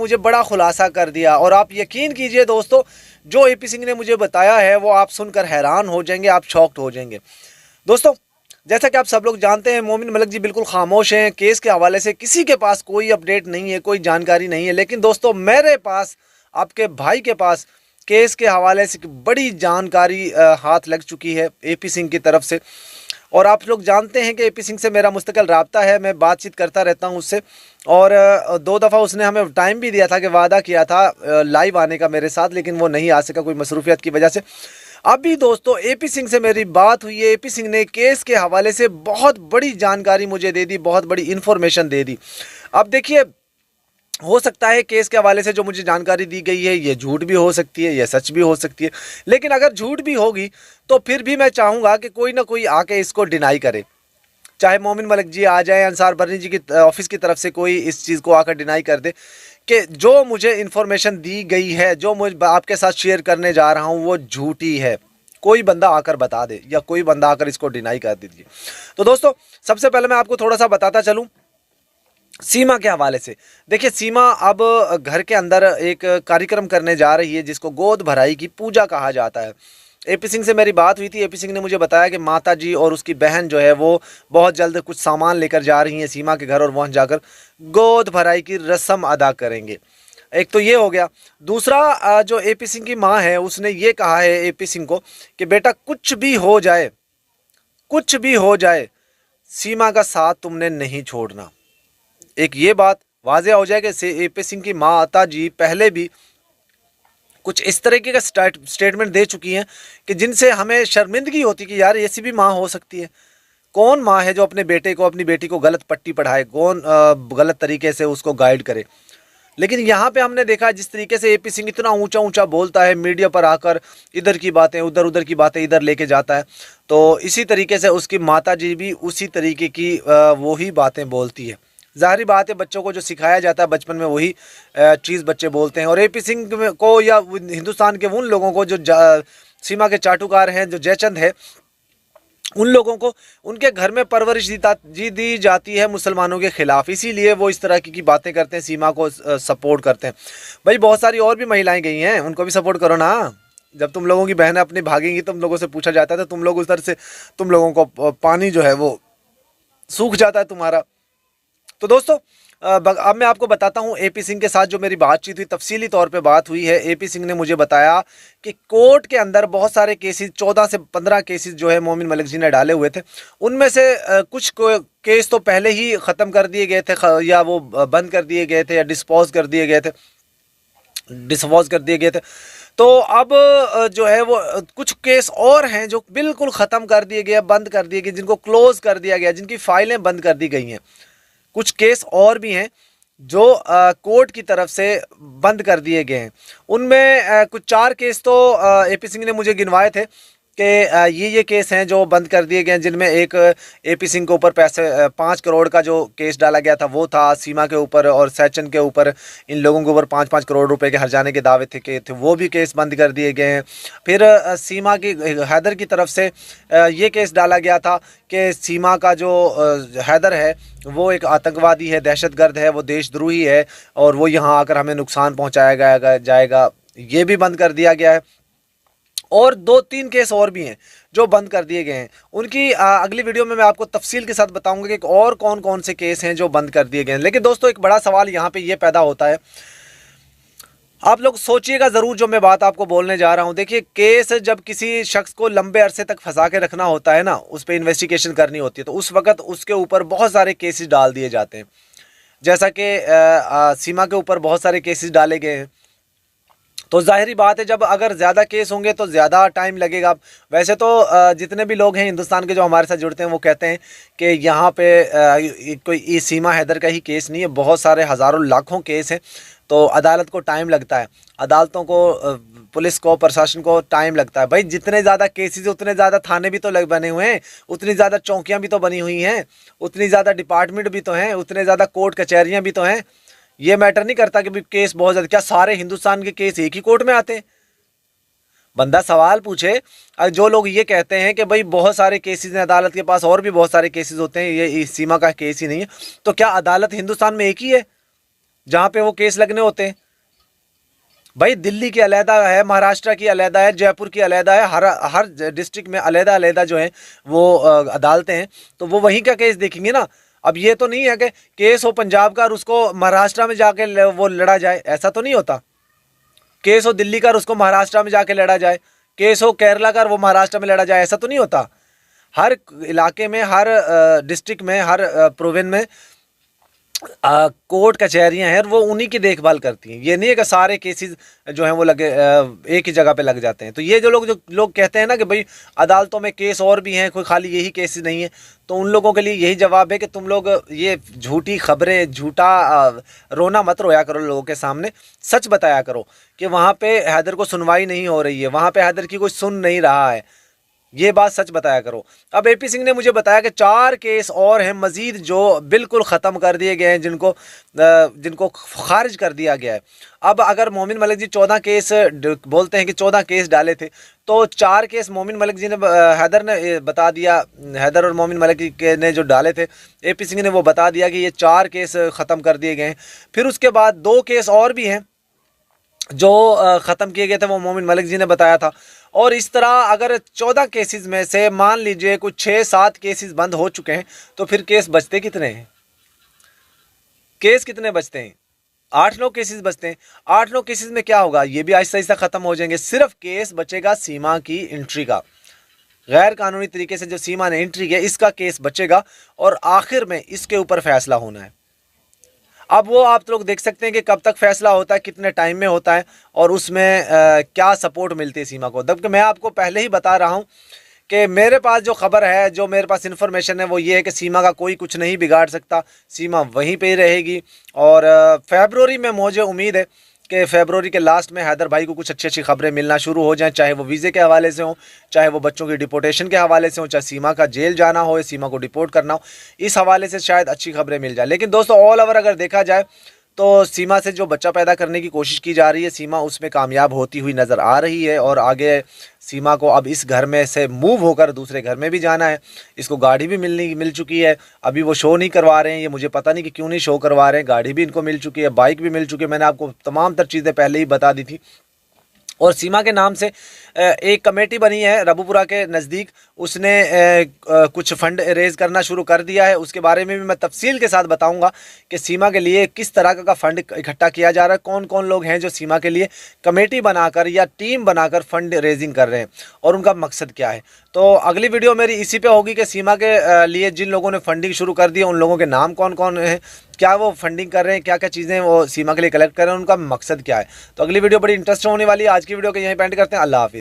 मुझे बड़ा खुलासा कर दिया। और आप यकीन कीजिए दोस्तों, जो एपी सिंह ने मुझे बताया है वो आप सुनकर हैरान हो जाएंगे, आप शॉक्ड हो जाएंगे। दोस्तों, जैसा कि आप सब लोग जानते हैं, मोमिन मलिक जी बिल्कुल खामोश हैं। केस के हवाले से किसी के पास कोई अपडेट नहीं है, कोई जानकारी नहीं है। लेकिन दोस्तों, मेरे पास, आपके भाई के पास केस के हवाले से बड़ी जानकारी हाथ लग चुकी है एपी सिंह की तरफ से। और आप लोग जानते हैं कि एपी सिंह से मेरा मुस्तकिल रब्ता है, मैं बातचीत करता रहता हूं उससे। और 2 दफ़ा उसने हमें टाइम भी दिया था, कि वादा किया था लाइव आने का मेरे साथ, लेकिन वो नहीं आ सका कोई मसरूफियत की वजह से। अभी दोस्तों एपी सिंह से मेरी बात हुई है। एपी सिंह ने केस के हवाले से बहुत बड़ी जानकारी मुझे दे दी, बहुत बड़ी इन्फॉर्मेशन दे दी। अब देखिए, हो सकता है केस के हवाले से जो मुझे जानकारी दी गई है ये झूठ भी हो सकती है, ये सच भी हो सकती है। लेकिन अगर झूठ भी होगी तो फिर भी मैं चाहूँगा कि कोई ना कोई आके इसको डिनाई करे। चाहे मोमिन मलिक जी आ जाए, अंसार बर्नी जी की ऑफिस की तरफ से कोई इस चीज़ को आकर डिनाई कर दे कि जो मुझे इन्फॉर्मेशन दी गई है, जो मुझे आपके साथ शेयर करने जा रहा हूँ वो झूठी है। कोई बंदा आकर बता दे, या कोई बंदा आकर इसको डिनाई कर दीजिए। तो दोस्तों, सबसे पहले मैं आपको थोड़ा सा बताता चलूँ सीमा के हवाले से। देखिए, सीमा अब घर के अंदर एक कार्यक्रम करने जा रही है जिसको गोद भराई की पूजा कहा जाता है। एपी सिंह से मेरी बात हुई थी। एपी सिंह ने मुझे बताया कि माता जी और उसकी बहन जो है वो बहुत जल्द कुछ सामान लेकर जा रही हैं सीमा के घर, और वहाँ जाकर गोद भराई की रस्म अदा करेंगे। एक तो ये हो गया। दूसरा, जो एपी सिंह की माँ है उसने ये कहा है एपी सिंह को कि बेटा कुछ भी हो जाए, कुछ भी हो जाए, सीमा का साथ तुमने नहीं छोड़ना। एक ये बात वाज़ेह हो जाए कि एपी सिंह की माता जी पहले भी कुछ इस तरीके का स्टेटमेंट दे चुकी हैं कि जिनसे हमें शर्मिंदगी होती कि यार ऐसी भी माँ हो सकती है। कौन माँ है जो अपने बेटे को, अपनी बेटी को गलत पट्टी पढ़ाए, कौन गलत तरीके से उसको गाइड करे। लेकिन यहाँ पे हमने देखा जिस तरीके से एपी सिंह इतना ऊंचा ऊंचा बोलता है, मीडिया पर आकर इधर की बातें उधर, उधर की बातें इधर लेके जाता है, तो इसी तरीके से उसकी माता जी भी उसी तरीके की वही बातें बोलती है। ज़ाहिरी बात है, बच्चों को जो सिखाया जाता है बचपन में वही चीज़ बच्चे बोलते हैं। और एपी सिंह को या हिंदुस्तान के उन लोगों को जो सीमा के चाटुकार हैं, जो जयचंद है, उन लोगों को उनके घर में परवरिश दी जाती है मुसलमानों के खिलाफ। इसीलिए वो इस तरह की बातें करते हैं, सीमा को सपोर्ट करते हैं। भाई बहुत सारी और भी महिलाएं गई हैं, उनको भी सपोर्ट करो ना। जब तुम लोगों की बहनें अपनी भागेंगी, तुम लोगों से पूछा जाता है तो तुम लोग उधर से, तुम लोगों को पानी जो है वो सूख जाता है तुम्हारा। तो दोस्तों, अब मैं आपको बताता हूँ एपी सिंह के साथ जो मेरी बातचीत हुई, तफसीली तौर पे बात हुई है। एपी सिंह ने मुझे बताया कि कोर्ट के अंदर बहुत सारे केसेस, 14 से 15 केसेस जो है मोमिन मलिक जी ने डाले हुए थे। उनमें से कुछ केस तो पहले ही ख़त्म कर दिए गए थे, या वो बंद कर दिए गए थे, या डिस्पोज कर दिए गए थे, तो अब जो है वो कुछ केस और हैं जो बिल्कुल ख़त्म कर दिए गए, बंद कर दिए गए, जिनको क्लोज कर दिया गया, जिनकी फाइलें बंद कर दी गई हैं। कुछ केस और भी हैं जो कोर्ट की तरफ से बंद कर दिए गए हैं। उनमें कुछ 4 केस तो एपी सिंह ने मुझे गिनवाए थे कि ये केस हैं जो बंद कर दिए गए हैं, जिनमें एक एपी सिंह के ऊपर पैसे 5 करोड़ का जो केस डाला गया था वो था, सीमा के ऊपर और सैचन के ऊपर, इन लोगों के ऊपर 5-5 करोड़ रुपए के हर्जाने के दावे थे वो भी केस बंद कर दिए गए हैं। फिर सीमा की, हैदर की तरफ से ये केस डाला गया था कि सीमा का जो हैदर है वो एक आतंकवादी है, दहशतगर्द है, वो देशद्रोही है, और वो यहाँ आकर हमें नुकसान पहुँचाया जाएगा, ये भी बंद कर दिया गया है। और 2-3 केस और भी हैं जो बंद कर दिए गए हैं। उनकी अगली वीडियो में मैं आपको तफसील के साथ बताऊंगा कि और कौन कौन से केस हैं जो बंद कर दिए गए हैं। लेकिन दोस्तों, एक बड़ा सवाल यहाँ पे ये पैदा होता है, आप लोग सोचिएगा ज़रूर जो मैं बात आपको बोलने जा रहा हूँ। देखिए, केस जब किसी शख्स को लंबे अरसे तक फंसा के रखना होता है ना, उस पर इन्वेस्टिगेशन करनी होती है, तो उस वक्त उसके ऊपर बहुत सारे केसेस डाल दिए जाते हैं। जैसा कि सीमा के ऊपर बहुत सारे केसेस डाले गए हैं, तो जाहिर बात है जब अगर ज़्यादा केस होंगे तो ज़्यादा टाइम लगेगा। वैसे तो जितने भी लोग हैं हिंदुस्तान के जो हमारे साथ जुड़ते हैं वो कहते हैं कि यहाँ पे कोई सीमा हैदर का ही केस नहीं है, बहुत सारे हज़ारों लाखों केस हैं। तो अदालत को टाइम लगता है, अदालतों को, पुलिस को, प्रशासन को टाइम लगता है। भाई जितने ज़्यादा केसेस उतने ज़्यादा थाने भी तो बने हुए हैं, उतनी ज़्यादा चौकियाँ भी तो बनी हुई हैं, उतनी ज़्यादा डिपार्टमेंट भी तो हैं, उतने ज़्यादा कोर्ट कचहरियाँ भी तो हैं। ये मैटर नहीं करता कि केस बहुत ज़्यादा, क्या सारे हिंदुस्तान के केस एक ही कोर्ट में आते हैं? बंदा सवाल पूछे। जो लोग ये कहते हैं कि भाई बहुत सारे केसेस हैं अदालत के पास, और भी बहुत सारे केसेस होते हैं, ये सीमा का केस ही नहीं है, तो क्या अदालत हिंदुस्तान में एक ही है जहाँ पे वो केस लगने होते हैं। भाई दिल्ली की अलहदा है, महाराष्ट्र की अलहदा है, जयपुर की अलहदा है, हर डिस्ट्रिक्ट में अलहदा अलहदा जो है वो अदालतें हैं, तो वो वहीं का केस देखेंगे ना। अब ये तो नहीं है कि केस हो पंजाब का और उसको महाराष्ट्र में जाके वो लड़ा जाए, ऐसा तो नहीं होता। केस हो दिल्ली का और उसको महाराष्ट्र में जाके लड़ा जाए, केस हो केरला का और वो महाराष्ट्र में लड़ा जाए, ऐसा तो नहीं होता। हर इलाके में, हर डिस्ट्रिक्ट में, हर प्रोविंस में कोर्ट कचहरियां हैं और वो उन्हीं की देखभाल करती हैं। ये नहीं है कि सारे केसेस जो हैं वो लगे एक ही जगह पे लग जाते हैं। तो ये जो लोग कहते हैं ना कि भाई अदालतों में केस और भी हैं, कोई खाली यही केसेस नहीं है, तो उन लोगों के लिए यही जवाब है कि तुम लोग ये झूठी खबरें, झूठा रोना मत रोया करो लोगों के सामने। सच बताया करो कि वहाँ पे हैदर को सुनवाई नहीं हो रही है, वहाँ पे हैदर की कोई सुन नहीं रहा है, ये बात सच बताया करो। अब एपी सिंह ने मुझे बताया कि 4 केस और हैं मजीद जो बिल्कुल ख़त्म कर दिए गए हैं, जिनको खारिज कर दिया गया है। अब अगर मोमिन मलिक जी 14 केस बोलते हैं कि 14 केस डाले थे, तो 4 केस मोमिन मलिक जी ने, हैदर ने बता दिया, हैदर और मोमिन मलिक ने जो डाले थे, एपी सिंह ने वो बता दिया कि ये 4 केस ख़त्म कर दिए गए हैं। फिर उसके बाद 2 केस और भी हैं जो ख़त्म किए गए थे, वो मोमिन मलिक जी ने बताया था। और इस तरह अगर 14 केसेस में से मान लीजिए कुछ 6-7 केसेस बंद हो चुके हैं, तो फिर केस बचते कितने हैं? केस कितने बचते हैं? 8-9 केसेस बचते हैं। 8-9 केसेस में क्या होगा? ये भी आहिस्ता आहिस्ता ख़त्म हो जाएंगे। सिर्फ केस बचेगा सीमा की एंट्री का, गैर कानूनी तरीके से जो सीमा ने एंट्री किया, इसका केस बचेगा और आखिर में इसके ऊपर फैसला होना है। अब वो आप लोग देख सकते हैं कि कब तक फैसला होता है, कितने टाइम में होता है और उसमें क्या सपोर्ट मिलती है सीमा को। जबकि मैं आपको पहले ही बता रहा हूँ कि मेरे पास जो खबर है, जो मेरे पास इन्फॉर्मेशन है, वो ये है कि सीमा का कोई कुछ नहीं बिगाड़ सकता, सीमा वहीं पे ही रहेगी। और फरवरी में मुझे उम्मीद है कि फरवरी के लास्ट में हैदर भाई को कुछ अच्छी अच्छी खबरें मिलना शुरू हो जाएं, चाहे वो वीज़े के हवाले से हो, चाहे वो बच्चों की डिपोर्टेशन के हवाले से हो, चाहे सीमा का जेल जाना हो, सीमा को डिपोर्ट करना हो, इस हवाले से शायद अच्छी खबरें मिल जाए। लेकिन दोस्तों ऑल ओवर अगर देखा जाए तो सीमा से जो बच्चा पैदा करने की कोशिश की जा रही है, सीमा उसमें कामयाब होती हुई नज़र आ रही है। और आगे सीमा को अब इस घर में से मूव होकर दूसरे घर में भी जाना है। इसको गाड़ी भी मिल चुकी है, अभी वो शो नहीं करवा रहे हैं, ये मुझे पता नहीं कि क्यों नहीं शो करवा रहे हैं। गाड़ी भी इनको मिल चुकी है, बाइक भी मिल चुकी है, मैंने आपको तमाम तर चीज़ें पहले ही बता दी थी। और सीमा के नाम से एक कमेटी बनी है रबूपुरा के नज़दीक, उसने कुछ फंड रेज़ करना शुरू कर दिया है। उसके बारे में भी मैं तफसील के साथ बताऊंगा कि सीमा के लिए किस तरह का फंड इकट्ठा किया जा रहा है, कौन कौन लोग हैं जो सीमा के लिए कमेटी बनाकर या टीम बनाकर फंड रेजिंग कर रहे हैं और उनका मकसद क्या है। तो अगली वीडियो मेरी इसी पे होगी कि सीमा के लिए जिन लोगों ने फंडिंग शुरू कर दी है, उन लोगों के नाम कौन कौन हैं, क्या वो फंडिंग कर रहे हैं, क्या क्या चीज़ें वो सीमा के लिए कलेक्ट कर रहे हैं, उनका मकसद क्या है। तो अगली वीडियो बड़ी इंटरेस्ट होने वाली है। आज की वीडियो को यहीं पे एंड करते हैं। अल्लाह हाफिज़।